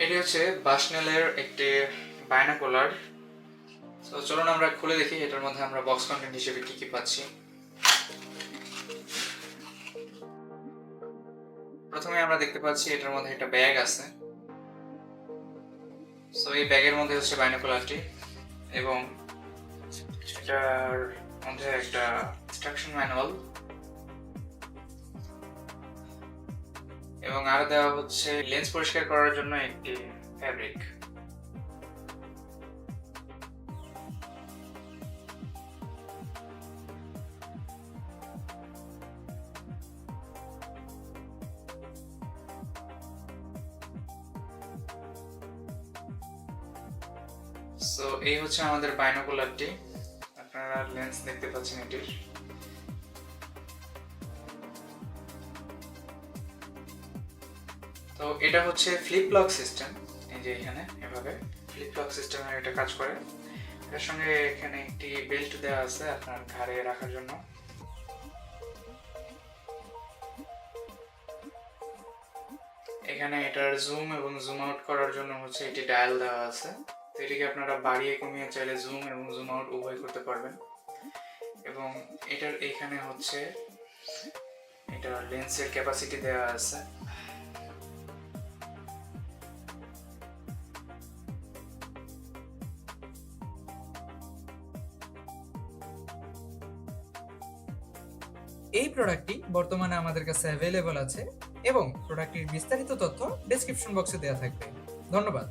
এটি হচ্ছে বাসনেলের একটি বাইনোকুলার। তো চলুন আমরা খুলে দেখি এটার মধ্যে আমরা বক্স কন্টেন্ট হিসেবে কি কি পাচ্ছি। প্রথমে আমরা দেখতে পাচ্ছি এটার মধ্যে একটা ব্যাগ আছে। সো এই ব্যাগের মধ্যে হচ্ছে বাইনোকুলারটি এবং এটার মধ্যে একটা ইনস্ট্রাকশন ম্যানুয়াল এবং আরো দেওয়া হচ্ছে লেন্স পরিষ্কার করার জন্য একটি ফ্যাব্রিক। সো এই হচ্ছে আমাদের বাইনোকুলারটি। আপনারা লেন্স দেখতে পাচ্ছেন এটির। তো এটা হচ্ছে ফ্লিপ লক সিস্টেম। এই যে এখানে এভাবে ফ্লিপ লক সিস্টেমের এটা কাজ করে। এর সঙ্গে এখানে একটি বেল্ট দেওয়া আছে আপনার ঘাড়ে রাখার জন্য। এখানে এটার জুম এবং জুম আউট করার জন্য হচ্ছে এটি ডায়াল দেওয়া আছে। তো এটিকে আপনারা বাড়িয়ে কমিয়ে চাইলে জুম এবং জুম আউট উভয় করতে পারবেন। এবং এটার এখানে হচ্ছে এটা লেন্সের ক্যাপাসিটি দেওয়া আছে। এই প্রোডাক্টটি বর্তমানে আমাদের কাছে অ্যাভেলেবল আছে এবং প্রোডাক্টটির বিস্তারিত তথ্য ডেসক্রিপশন বক্সে দেওয়া থাকবে। ধন্যবাদ।